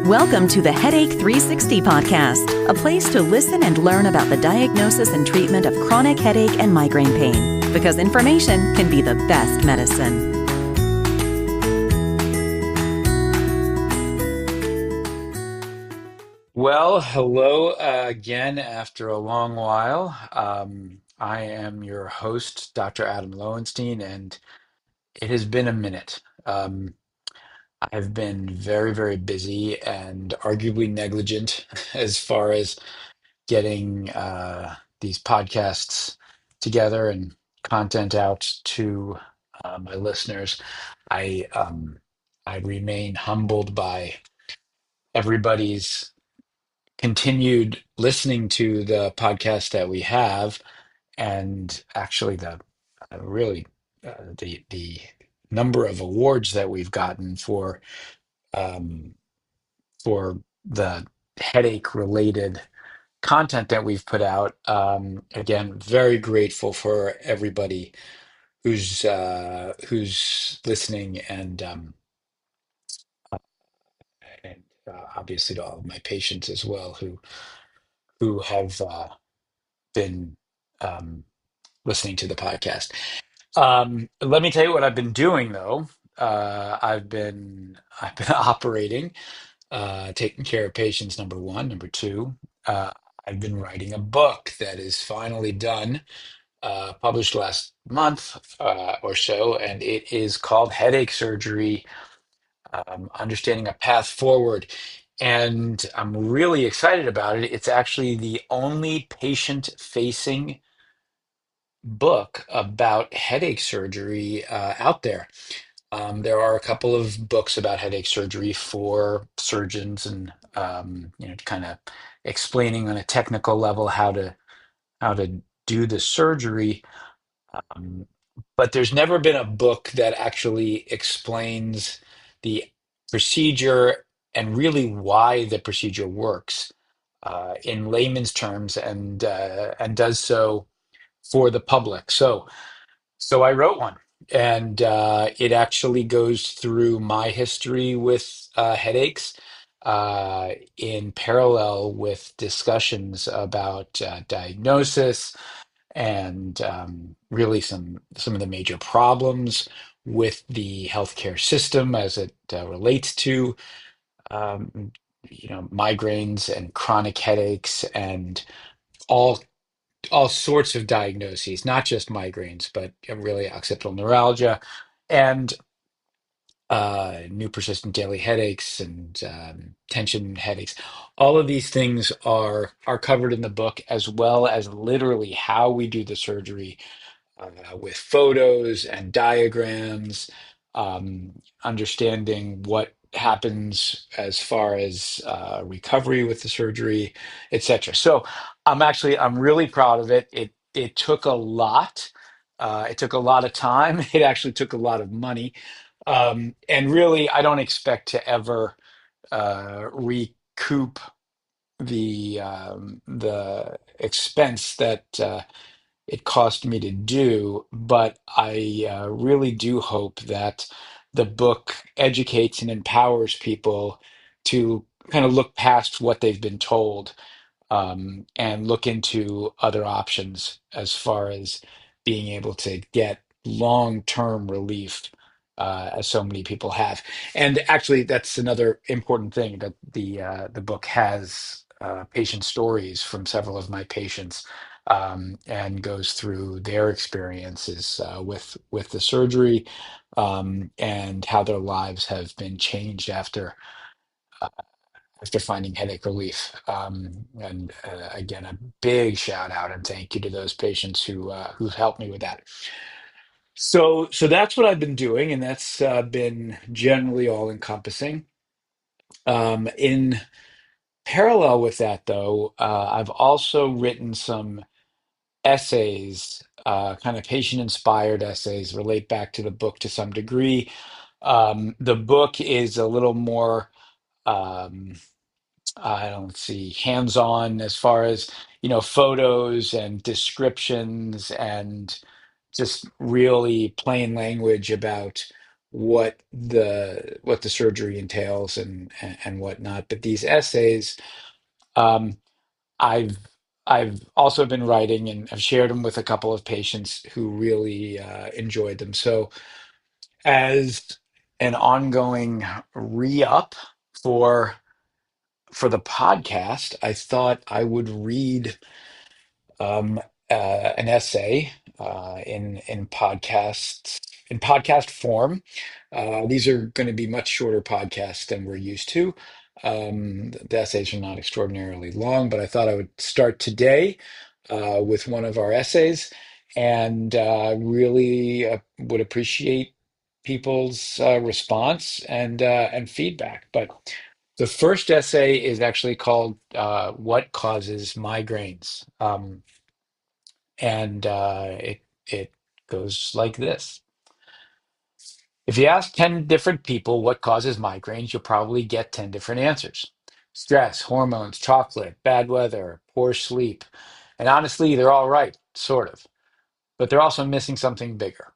Welcome to the Headache 360 podcast, a place to listen and learn about the diagnosis and treatment of chronic headache and migraine pain, because information can be the best medicine. Well, hello again after a long while. I am your host, Dr. Adam Lowenstein, and it has been a minute. I've been very, very busy and arguably negligent as far as getting these podcasts together and content out to my listeners. I I remain humbled by everybody's continued listening to the podcast that we have, and actually the really the number of awards that we've gotten um, for the headache related content that we've put out. Again, very grateful for everybody who's listening, and obviously to all of my patients as well who have been um, listening to the podcast. Let me tell you what I've been doing though. I've been operating, taking care of patients. Number one, number two. I've been writing a book that is finally done, published last month or so, and it is called Headache Surgery: Understanding a Path Forward. And I'm really excited about it. It's actually the only patient-facing book about headache surgery out there. There are a couple of books about headache surgery for surgeons, and kind of explaining on a technical level how to do the surgery. Um, but there's never been a book that actually explains the procedure and really why the procedure works in layman's terms, and does so for the public. So I wrote one, and it actually goes through my history with headaches, in parallel with discussions about diagnosis and really some of the major problems with the healthcare system as it relates to um, migraines and chronic headaches and all all sorts of diagnoses, not just migraines, but really occipital neuralgia and new persistent daily headaches and tension headaches. All of these things are covered in the book, as well as literally how we do the surgery, with photos and diagrams, understanding what happens as far as recovery with the surgery, etc. So I'm really proud of it. It took a lot. It took a lot of time. It actually took a lot of money. And really, I don't expect to ever recoup the expense that it cost me to do, but I really do hope that the book educates and empowers people to kind of look past what they've been told, and look into other options as far as being able to get long-term relief, as so many people have. And actually, that's another important thing, that the book has patient stories from several of my patients, and goes through their experiences with the surgery, and how their lives have been changed after finding headache relief. And again, a big shout out and thank you to those patients who've helped me with that. So that's what I've been doing, and that's been generally all encompassing. In parallel with that, though, I've also written some essays, kind of patient inspired essays, relate back to the book to some degree. The book is a little more. Um, I don't see hands-on as far as photos and descriptions and just really plain language about what the surgery entails and whatnot. But these essays, um, I've I've also been writing and I've shared them with a couple of patients who really enjoyed them. So as an ongoing re-up for for the podcast, I thought I would read um, an essay in podcast form. These are going to be much shorter podcasts than we're used to. The essays are not extraordinarily long, but I thought I would start today with one of our essays, and really would appreciate people's response and feedback. But the first essay is actually called "What Causes Migraines." And it goes like this. If you ask 10 different people what causes migraines, you'll probably get 10 different answers. Stress, hormones, chocolate, bad weather, poor sleep. And honestly, they're all right, sort of. But they're also missing something bigger.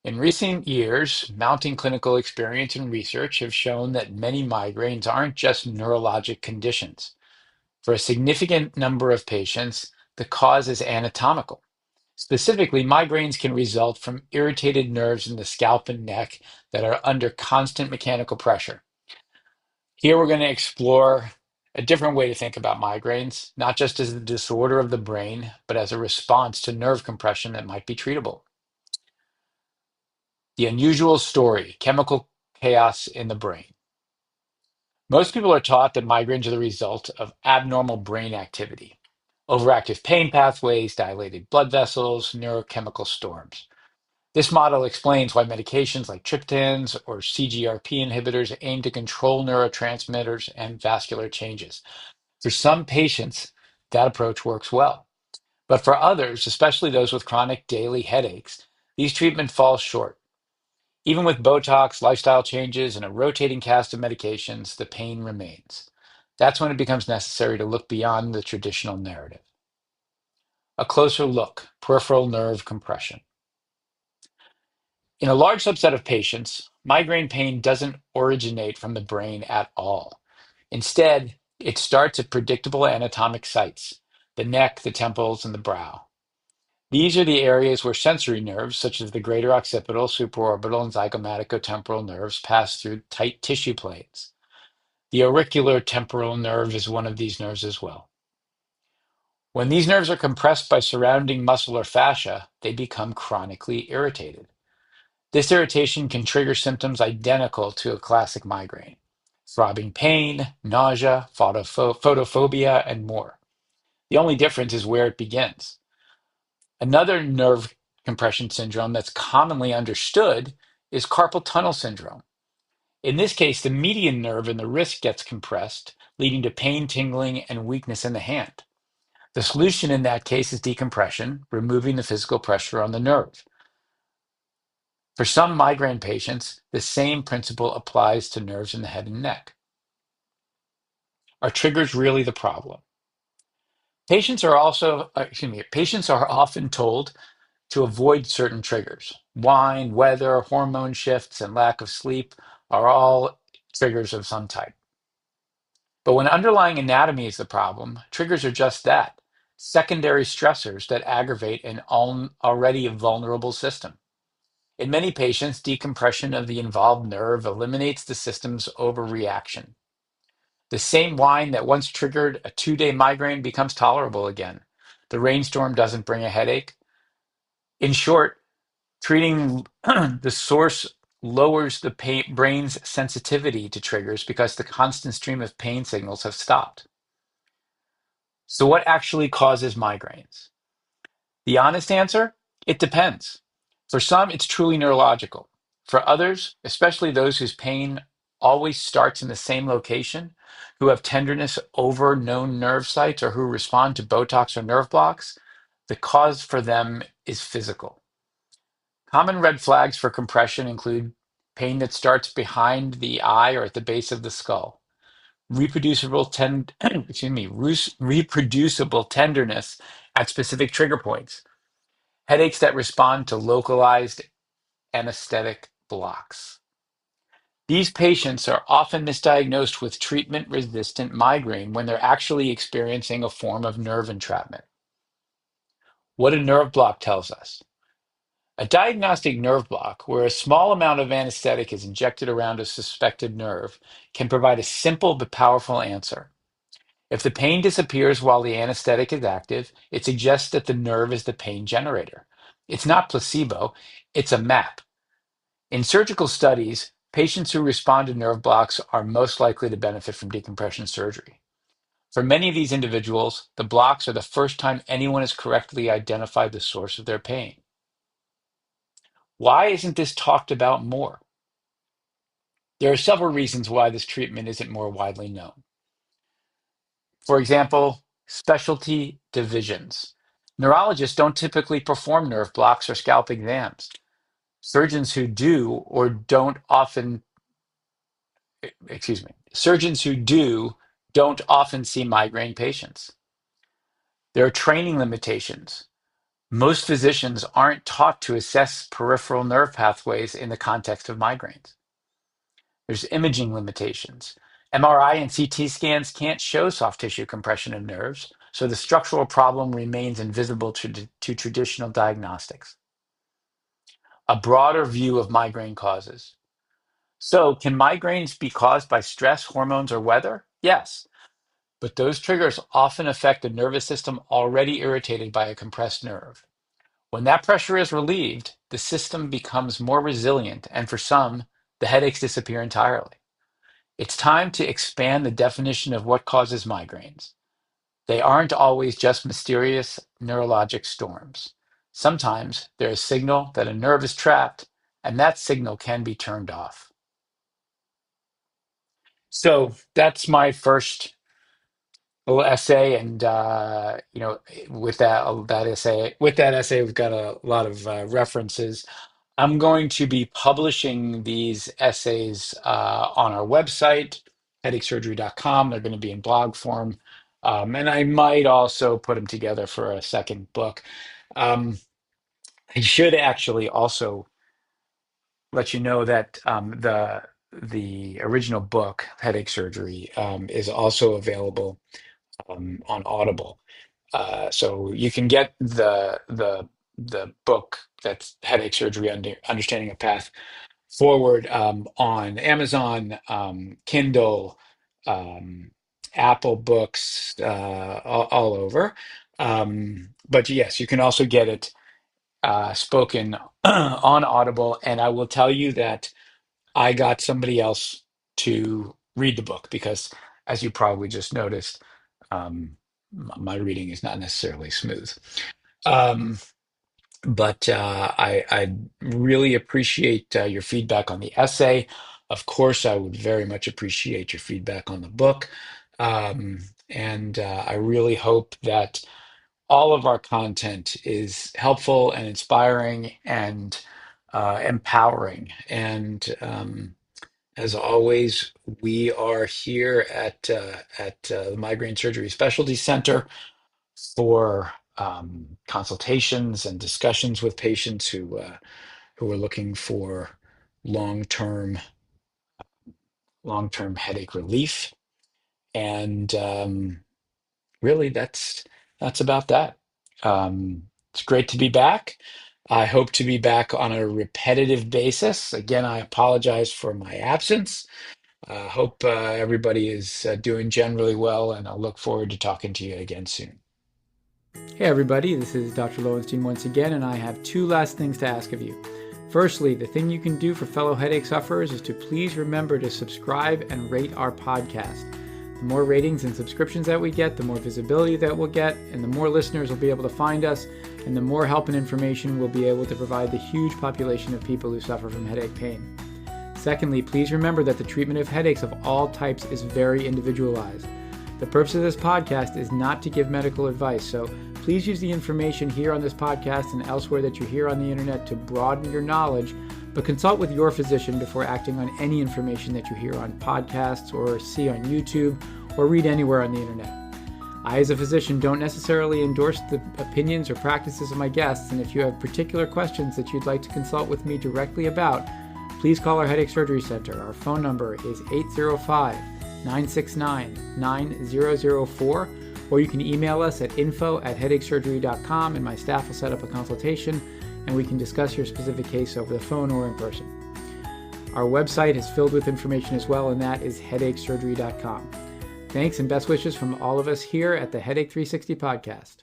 In recent years, mounting clinical experience and research have shown that many migraines aren't just neurologic conditions. For a significant number of patients, the cause is anatomical. Specifically, migraines can result from irritated nerves in the scalp and neck that are under constant mechanical pressure. Here, we're going to explore a different way to think about migraines, not just as a disorder of the brain, but as a response to nerve compression that might be treatable. The unusual story, chemical chaos in the brain. Most people are taught that migraines are the result of abnormal brain activity, overactive pain pathways, dilated blood vessels, neurochemical storms. This model explains why medications like triptans or CGRP inhibitors aim to control neurotransmitters and vascular changes. For some patients, that approach works well. But for others, especially those with chronic daily headaches, these treatments fall short. Even with Botox, lifestyle changes, and a rotating cast of medications, the pain remains. That's when it becomes necessary to look beyond the traditional narrative. A closer look, peripheral nerve compression. In a large subset of patients, migraine pain doesn't originate from the brain at all. Instead, it starts at predictable anatomic sites, the neck, the temples, and the brow. These are the areas where sensory nerves, such as the greater occipital, supraorbital, and zygomaticotemporal nerves, pass through tight tissue planes. The auricular temporal nerve is one of these nerves as well. When these nerves are compressed by surrounding muscle or fascia, they become chronically irritated. This irritation can trigger symptoms identical to a classic migraine: throbbing pain, nausea, photophobia, and more. The only difference is where it begins. Another nerve compression syndrome that's commonly understood is carpal tunnel syndrome. In this case, the median nerve in the wrist gets compressed, leading to pain, tingling, and weakness in the hand. The solution in that case is decompression, removing the physical pressure on the nerve. For some migraine patients, the same principle applies to nerves in the head and neck. Are triggers really the problem? Patients are often told to avoid certain triggers. Wine, weather, hormone shifts, and lack of sleep are all triggers of some type. But when underlying anatomy is the problem, triggers are just that: secondary stressors that aggravate an already vulnerable system. In many patients, decompression of the involved nerve eliminates the system's overreaction. The same wine that once triggered a 2-day migraine becomes tolerable again. The rainstorm doesn't bring a headache. In short, treating the source lowers the brain's sensitivity to triggers because the constant stream of pain signals have stopped. So, what actually causes migraines? The honest answer? It depends. For some, it's truly neurological. For others, especially those whose pain always starts in the same location, who have tenderness over known nerve sites, or who respond to Botox or nerve blocks, the cause for them is physical. Common red flags for compression include pain that starts behind the eye or at the base of the skull, reproducible tenderness at specific trigger points, headaches that respond to localized anesthetic blocks. These patients are often misdiagnosed with treatment-resistant migraine when they're actually experiencing a form of nerve entrapment. What a nerve block tells us. A diagnostic nerve block, where a small amount of anesthetic is injected around a suspected nerve, can provide a simple but powerful answer. If the pain disappears while the anesthetic is active, it suggests that the nerve is the pain generator. It's not placebo, it's a map. In surgical studies, patients who respond to nerve blocks are most likely to benefit from decompression surgery. For many of these individuals, the blocks are the first time anyone has correctly identified the source of their pain. Why isn't this talked about more? There are several reasons why this treatment isn't more widely known. For example, specialty divisions. Neurologists don't typically perform nerve blocks or scalp exams. Surgeons who do or don't often, surgeons who do don't often see migraine patients. There are training limitations. Most physicians aren't taught to assess peripheral nerve pathways in the context of migraines. There's imaging limitations. MRI and CT scans can't show soft tissue compression of nerves, so the structural problem remains invisible to traditional diagnostics. A broader view of migraine causes. So, can migraines be caused by stress, hormones, or weather? Yes, but those triggers often affect the nervous system already irritated by a compressed nerve. When that pressure is relieved, the system becomes more resilient, and for some, the headaches disappear entirely. It's time to expand the definition of what causes migraines. They aren't always just mysterious neurologic storms. Sometimes they're a signal that a nerve is trapped, and that signal can be turned off. So that's my first little essay, and with that essay, we've got a lot of references. I'm going to be publishing these essays on our website, headachesurgery.com. They're going to be in blog form. And I might also put them together for a second book. Um, I should actually also let you know that the original book, Headache Surgery, is also available on Audible. So you can get the book that's Headache Surgery Understanding a Path Forward on Amazon, Kindle, Apple Books, all over. But yes, you can also get it spoken on Audible. And I will tell you that I got somebody else to read the book because, as you probably just noticed, my reading is not necessarily smooth. Um, but I really appreciate your feedback on the essay. Of course, I would very much appreciate your feedback on the book. And I really hope that all of our content is helpful and inspiring and empowering. And as always, we are here at the Migraine Surgery Specialty Center for consultations and discussions with patients who are looking for long-term long-term headache relief. And really, that's about that. It's great to be back. I hope to be back on a repetitive basis. Again, I apologize for my absence. Hope everybody is doing generally well, and I'll look forward to talking to you again soon. Hey everybody, this is Dr. Lowenstein once again, and I have two last things to ask of you. Firstly, the thing you can do for fellow headache sufferers is to please remember to subscribe and rate our podcast. The more ratings and subscriptions that we get, the more visibility that we'll get, and the more listeners will be able to find us, and the more help and information we'll be able to provide the huge population of people who suffer from headache pain. Secondly, please remember that the treatment of headaches of all types is very individualized. The purpose of this podcast is not to give medical advice, so please use the information here on this podcast and elsewhere that you hear on the internet to broaden your knowledge, but consult with your physician before acting on any information that you hear on podcasts or see on YouTube or read anywhere on the internet. I, as a physician, don't necessarily endorse the opinions or practices of my guests, and if you have particular questions that you'd like to consult with me directly about, please call our Headache Surgery Center. Our phone number is 805-969-9004, or you can email us at info@headachesurgery.com, and my staff will set up a consultation, and we can discuss your specific case over the phone or in person. Our website is filled with information as well, and that is headachesurgery.com. Thanks and best wishes from all of us here at the Headache 360 podcast.